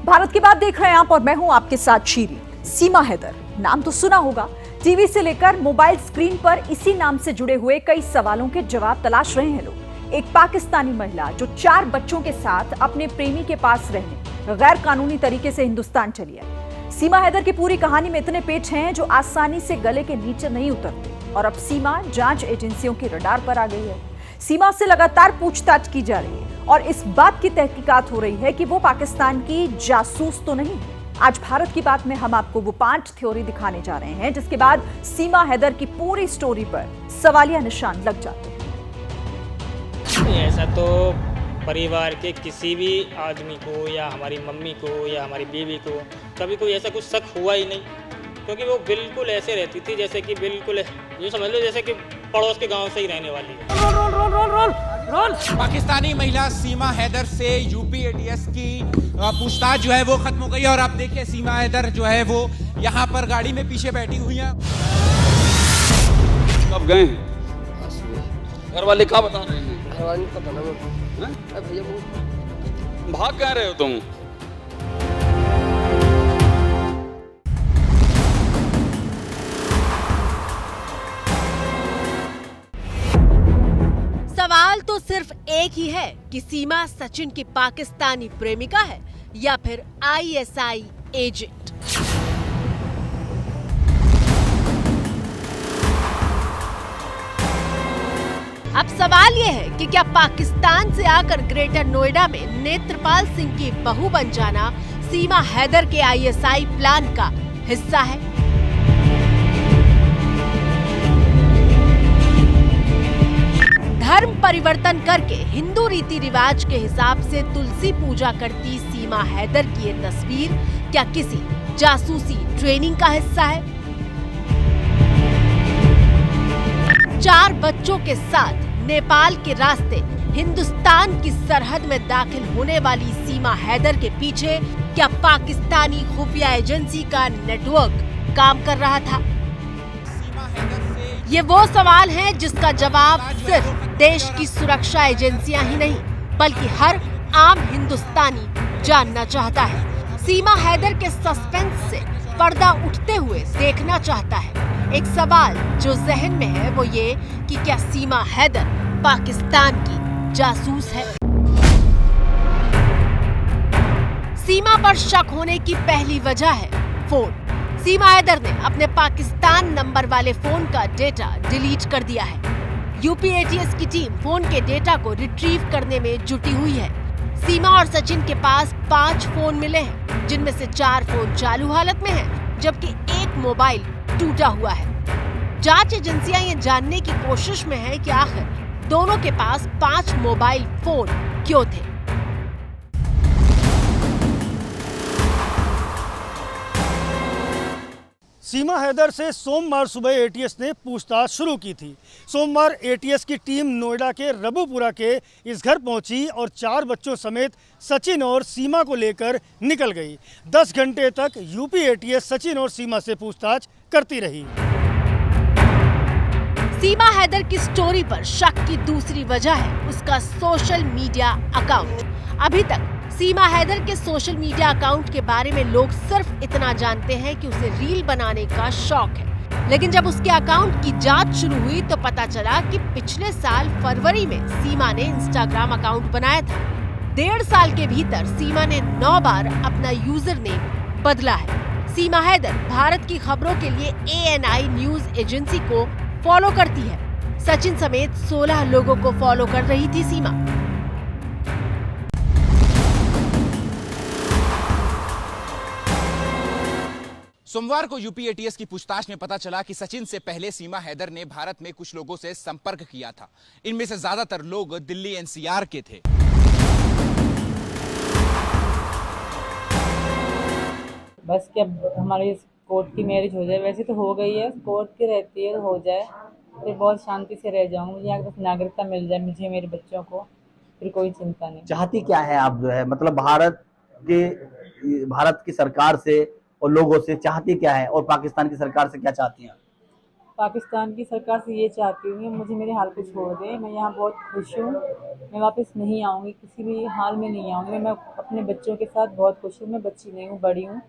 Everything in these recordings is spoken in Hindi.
भारत की बात देख रहे हैं आप और मैं हूं आपके साथ शीरी। सीमा हैदर नाम तो सुना होगा, टीवी से लेकर मोबाइल स्क्रीन पर इसी नाम से जुड़े हुए कई सवालों के जवाब तलाश रहे हैं लोग। एक पाकिस्तानी महिला जो 4 बच्चों के साथ अपने प्रेमी के पास रहने गैर कानूनी तरीके से हिंदुस्तान चली है। सीमा हैदर की पूरी कहानी में इतने पेच हैं जो आसानी से गले के नीचे नहीं उतरते और अब सीमा जांच एजेंसियों की रडार पर आ गई है। सीमा से लगातार पूछताछ की जा रही है और इस बात की तहकीकात हो रही है कि वो पाकिस्तान की जासूस तो नहीं है। आज भारत की बात में हम आपको वो 5 थ्योरी दिखाने जा रहे हैं जिसके बाद सीमा हैदर की पूरी स्टोरी पर सवालिया निशान लग जाते हैं। ऐसा तो परिवार के किसी भी आदमी को या हमारी मम्मी को या हमारी बीवी को कभी कोई ऐसा कुछ शक हुआ ही नहीं, क्योंकि वो बिल्कुल ऐसे रहती थी जैसे कि बिल्कुल ये समझ लो जैसे कि पड़ोस के गांव से ही रहने वाली है। रोल। पाकिस्तानी महिला सीमा हैदर से यूपी एटीएस की पूछताछ जो है वो खत्म हो गई और आप देखिए सीमा हैदर जो है वो यहाँ पर गाड़ी में पीछे बैठी हुई है। कब गए हैं? घर वाले क्या बता रहे हैं? घर वाले पता ना भैया भाग कह रहे हो तुम? सवाल तो सिर्फ एक ही है कि सीमा सचिन की पाकिस्तानी प्रेमिका है या फिर आईएसआई एजेंट। अब सवाल यह है कि क्या पाकिस्तान से आकर ग्रेटर नोएडा में नेत्रपाल सिंह की बहू बन जाना सीमा हैदर के आईएसआई प्लान का हिस्सा है? धर्म परिवर्तन करके हिंदू रीति रिवाज के हिसाब से तुलसी पूजा करती सीमा हैदर की ये तस्वीर क्या किसी जासूसी ट्रेनिंग का हिस्सा है? 4 बच्चों के साथ नेपाल के रास्ते हिंदुस्तान की सरहद में दाखिल होने वाली सीमा हैदर के पीछे क्या पाकिस्तानी खुफिया एजेंसी का नेटवर्क काम कर रहा था? ये वो सवाल है जिसका जवाब सिर्फ देश की सुरक्षा एजेंसियां ही नहीं बल्कि हर आम हिंदुस्तानी जानना चाहता है। सीमा हैदर के सस्पेंस से पर्दा उठते हुए देखना चाहता है। एक सवाल जो जहन में है वो ये कि क्या सीमा हैदर पाकिस्तान की जासूस है? सीमा पर शक होने की पहली वजह है फोन। सीमा हैदर ने अपने पाकिस्तान नंबर वाले फोन का डेटा डिलीट कर दिया है। यूपी एटीएस की टीम फोन के डेटा को रिट्रीव करने में जुटी हुई है। सीमा और सचिन के पास 5 फोन मिले हैं, जिनमें से 4 फोन चालू हालत में हैं, जबकि 1 मोबाइल टूटा हुआ है। जांच एजेंसियां ये जानने की कोशिश में है कि आखिर दोनों के पास 5 मोबाइल फोन क्यों थे। सीमा हैदर से सोमवार सुबह एटीएस ने पूछताछ शुरू की थी। सोमवार एटीएस की टीम नोएडा के रबुपुरा के इस घर पहुंची और 4 बच्चों समेत सचिन और सीमा को लेकर निकल गई। 10 घंटे तक यूपी एटीएस सचिन और सीमा से पूछताछ करती रही। सीमा हैदर की स्टोरी पर शक की दूसरी वजह है उसका सोशल मीडिया अकाउंट। अभी तक सीमा हैदर के सोशल मीडिया अकाउंट के बारे में लोग सिर्फ इतना जानते हैं कि उसे रील बनाने का शौक है, लेकिन जब उसके अकाउंट की जांच शुरू हुई तो पता चला कि पिछले साल फरवरी में सीमा ने इंस्टाग्राम अकाउंट बनाया था। 1.5 साल के भीतर सीमा ने 9 बार अपना यूजर नेम बदला है। सीमा हैदर भारत की खबरों के लिए ANI न्यूज एजेंसी को फॉलो करती है। सचिन समेत 16 लोगों को फॉलो कर रही थी सीमा। सोमवार को यूपी एटीएस की पूछताछ में पता चला कि सचिन से पहले सीमा हैदर ने भारत में कुछ लोगों से संपर्क किया था। इनमें से ज्यादातर लोग दिल्ली NCR के थे। बस कि अब हमारी कोर्ट की मैरिज हो जाए, वैसे तो हो गई है, कोर्ट की रहती है तो हो जाए, फिर बहुत शांति से रह जाऊंगी। मुझे यहाँ बस नागरिकता मिल जाए मुझे, मेरे बच्चों को, फिर कोई चिंता नहीं। चाहती क्या है आप जो है, मतलब भारत की सरकार से और लोगों से चाहती क्या है और पाकिस्तान की सरकार से क्या चाहती हैं? पाकिस्तान की सरकार से ये चाहती हूँ कि मुझे मेरे हाल पे छोड़ दें। मैं यहाँ बहुत खुश हूँ, मैं वापस नहीं आऊँगी, किसी भी हाल में नहीं आऊँगी। मैं अपने बच्चों के साथ बहुत खुश हूँ। मैं बच्ची नहीं हूँ, बड़ी हूँ।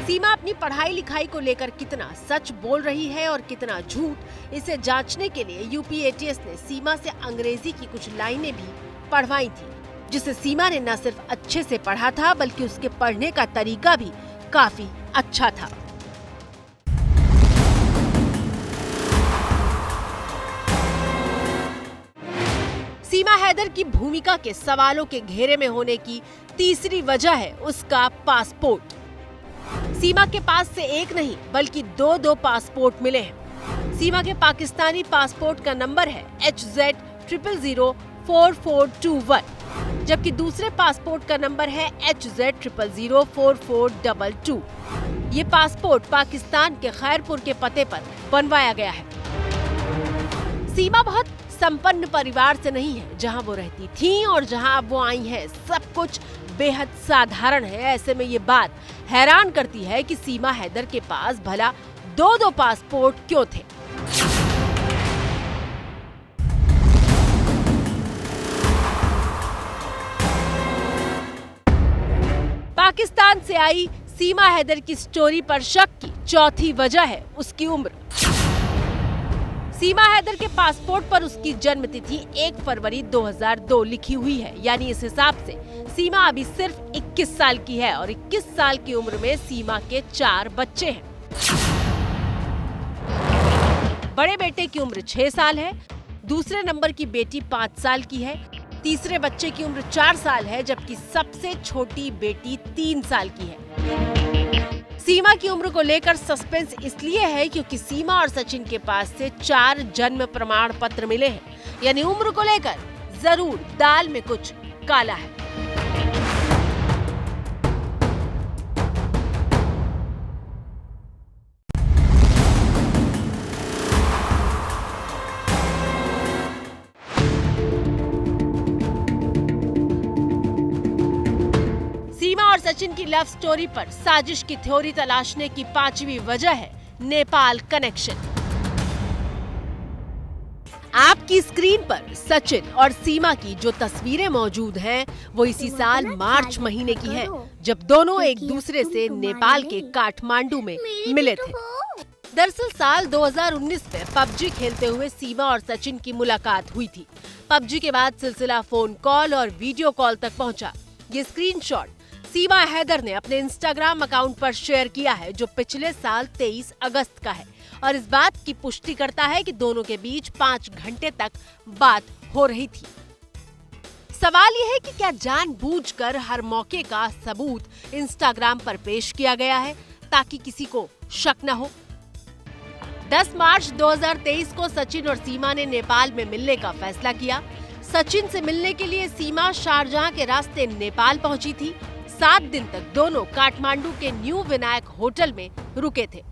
सीमा अपनी पढ़ाई लिखाई को लेकर कितना सच बोल रही है और कितना झूठ, इसे जांचने के लिए यूपी एटीएस ने सीमा से अंग्रेजी की कुछ लाइनें भी पढ़वाई थी, जिसे सीमा ने न सिर्फ अच्छे से पढ़ा था बल्कि उसके पढ़ने का तरीका भी काफी अच्छा था। सीमा हैदर की भूमिका के सवालों के घेरे में होने की तीसरी वजह है उसका पासपोर्ट। सीमा के पास से एक नहीं बल्कि दो पासपोर्ट मिले हैं। सीमा के पाकिस्तानी पासपोर्ट का नंबर है HZ00044221, जबकि दूसरे पासपोर्ट का नंबर है HZ004422। ये पासपोर्ट पाकिस्तान के खैरपुर के पते पर बनवाया गया है। सीमा बहुत संपन्न परिवार से नहीं है। जहां वो रहती थी और जहां अब वो आई हैं, सब कुछ बेहद साधारण है। ऐसे में ये बात हैरान करती है कि सीमा हैदर के पास भला दो पासपोर्ट क्यों थे। पाकिस्तान से आई सीमा हैदर की स्टोरी पर शक की चौथी वजह है उसकी उम्र। सीमा हैदर के पासपोर्ट पर उसकी जन्म तिथि 1 फरवरी 2002 लिखी हुई है, यानी इस हिसाब से सीमा अभी सिर्फ 21 साल की है और 21 साल की उम्र में सीमा के 4 बच्चे हैं। बड़े बेटे की उम्र 6 साल है, दूसरे नंबर की बेटी 5 साल की है, तीसरे बच्चे की उम्र 4 साल है, जबकि सबसे छोटी बेटी 3 साल की है। सीमा की उम्र को लेकर सस्पेंस इसलिए है क्योंकि सीमा और सचिन के पास से 4 जन्म प्रमाण पत्र मिले हैं, यानी उम्र को लेकर जरूर दाल में कुछ काला है। सीमा और सचिन की लव स्टोरी पर साजिश की थ्योरी तलाशने की 5वीं वजह है नेपाल कनेक्शन। आपकी स्क्रीन पर सचिन और सीमा की जो तस्वीरें मौजूद हैं, वो इसी साल मार्च महीने की हैं, जब दोनों एक दूसरे से नेपाल के काठमांडू में मिले थे। दरअसल साल 2019 में पबजी खेलते हुए सीमा और सचिन की मुलाकात हुई थी। पबजी के बाद सिलसिला फोन कॉल और वीडियो कॉल तक पहुंचा। ये स्क्रीनशॉट सीमा हैदर ने अपने इंस्टाग्राम अकाउंट पर शेयर किया है, जो पिछले साल 23 अगस्त का है और इस बात की पुष्टि करता है कि दोनों के बीच 5 घंटे तक बात हो रही थी। सवाल यह है कि क्या जानबूझकर हर मौके का सबूत इंस्टाग्राम पर पेश किया गया है ताकि किसी को शक न हो। 10 मार्च 2023 को सचिन और सीमा ने नेपाल में मिलने का फैसला किया। सचिन से मिलने के लिए सीमा शारजाह के रास्ते नेपाल पहुंची थी। 7 दिन तक दोनों काठमांडू के न्यू विनायक होटल में रुके थे।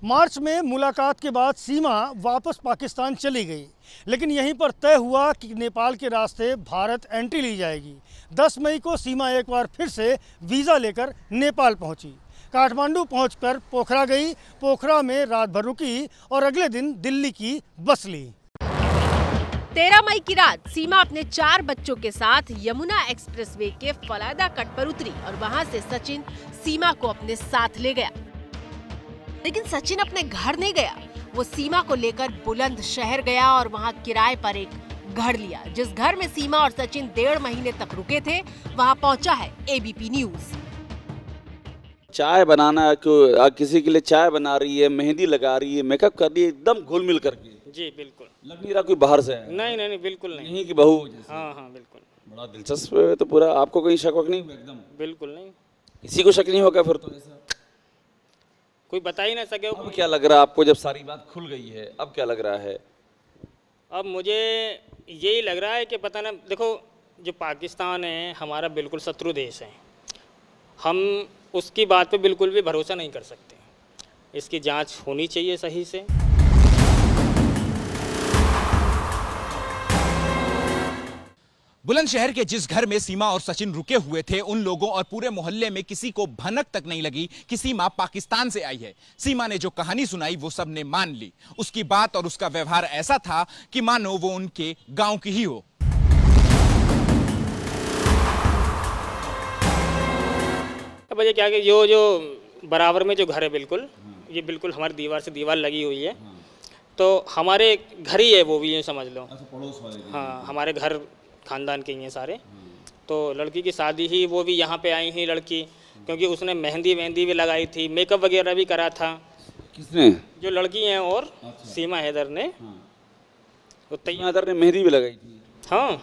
मार्च में मुलाकात के बाद सीमा वापस पाकिस्तान चली गई, लेकिन यहीं पर तय हुआ कि नेपाल के रास्ते भारत एंट्री ली जाएगी। 10 मई को सीमा एक बार फिर से वीज़ा लेकर नेपाल पहुंची। काठमांडू पहुंचकर पोखरा गई, पोखरा में रात भर रुकी और अगले दिन दिल्ली की बस ली। 13 मई की रात सीमा अपने 4 बच्चों के साथ यमुना एक्सप्रेसवे के फलादा कट पर उतरी और वहां से सचिन सीमा को अपने साथ ले गया। लेकिन सचिन अपने घर नहीं गया, वो सीमा को लेकर बुलंदशहर गया और वहां किराए पर एक घर लिया। जिस घर में सीमा और सचिन 1.5 महीने तक रुके थे, वहां पहुंचा है एबीपी न्यूज। चाय बनाना, किसी के लिए चाय बना रही है, मेहंदी लगा रही है, मेकअप कर रही है, एकदम घुल मिल करके। जी बिल्कुल। लग नहीं रहा कोई बाहर से है। नहीं नहीं नहीं, बिल्कुल नहीं। यहीं की बहू जैसे। हाँ हाँ बिल्कुल। बड़ा दिलचस्प है। तो पूरा आपको कहीं शक वक नहीं हुआ? एकदम बिल्कुल नहीं। किसी को शक नहीं होगा फिर तो? ऐसा कोई बता ही नहीं सके। अब क्या लग रहा है आपको जब सारी बात खुल गई है? अब क्या लग रहा है? अब मुझे यही लग रहा है कि पता ना, देखो जो पाकिस्तान है हमारा बिल्कुल शत्रु देश है। हम उसकी बात पे बिल्कुल भी भरोसा नहीं कर सकते। इसकी जांच होनी चाहिए सही से। बुलंदशहर के जिस घर में सीमा और सचिन रुके हुए थे, उन लोगों और पूरे मोहल्ले में किसी को भनक तक नहीं लगी कि सीमा पाकिस्तान से आई है। सीमा ने जो कहानी सुनाई वो सबने मान ली। उसकी बात और उसका व्यवहार ऐसा था कि मानो वो उनके गांव की ही हो। अब ये क्या कि जो बराबर में जो घर है बिल्कुल, ये बिल्कुल हमारी दीवार से दीवार लगी हुई है, तो हमारे घर ही है वो भी, ये समझ लो। पड़ोस वाले? हाँ, हमारे घर खानदान के ही हैं सारे। तो लड़की की शादी ही वो भी यहाँ पे आई ही लड़की, क्योंकि उसने मेहंदी भी लगाई थी, मेकअप वगैरह भी करा था। किसने? जो लड़की हैं और सीमा हैदर ने। सीमा हैदर ने मेहंदी भी लगाई थी? हाँ।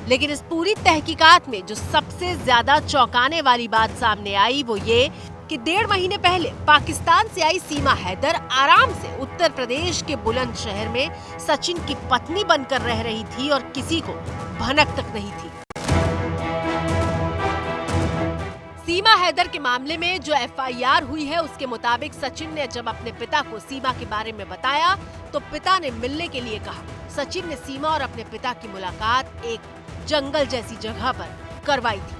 लेकिन इस पूरी तहकीकात में जो सबसे ज्यादा चौंकाने वाली बात सामने आई वो ये कि 1.5 महीने पहले पाकिस्तान से आई सीमा हैदर आराम से उत्तर प्रदेश के बुलंदशहर में सचिन की पत्नी बनकर रह रही थी और किसी को भनक तक नहीं थी। सीमा हैदर के मामले में जो FIR हुई है उसके मुताबिक सचिन ने जब अपने पिता को सीमा के बारे में बताया तो पिता ने मिलने के लिए कहा। सचिन ने सीमा और अपने पिता की मुलाकात एक जंगल जैसी जगह पर करवाई थी।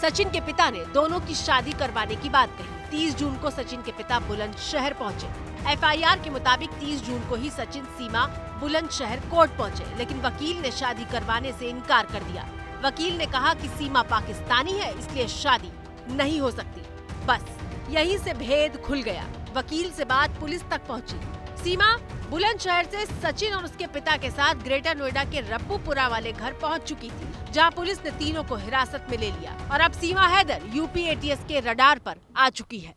सचिन के पिता ने दोनों की शादी करवाने की बात कही। 30 जून को सचिन के पिता बुलंदशहर पहुंचे। FIR के मुताबिक 30 जून को ही सचिन सीमा बुलंदशहर कोर्ट पहुंचे, लेकिन वकील ने शादी करवाने से इनकार कर दिया। वकील ने कहा कि सीमा पाकिस्तानी है, इसलिए शादी नहीं हो सकती। बस यहीं से भेद खुल गया। वकील से बात पुलिस तक पहुंची। सीमा बुलंदशहर से सचिन और उसके पिता के साथ ग्रेटर नोएडा के रब्बूपुरा वाले घर पहुंच चुकी थी, जहां पुलिस ने तीनों को हिरासत में ले लिया और अब सीमा हैदर UP ATS के रडार पर आ चुकी है।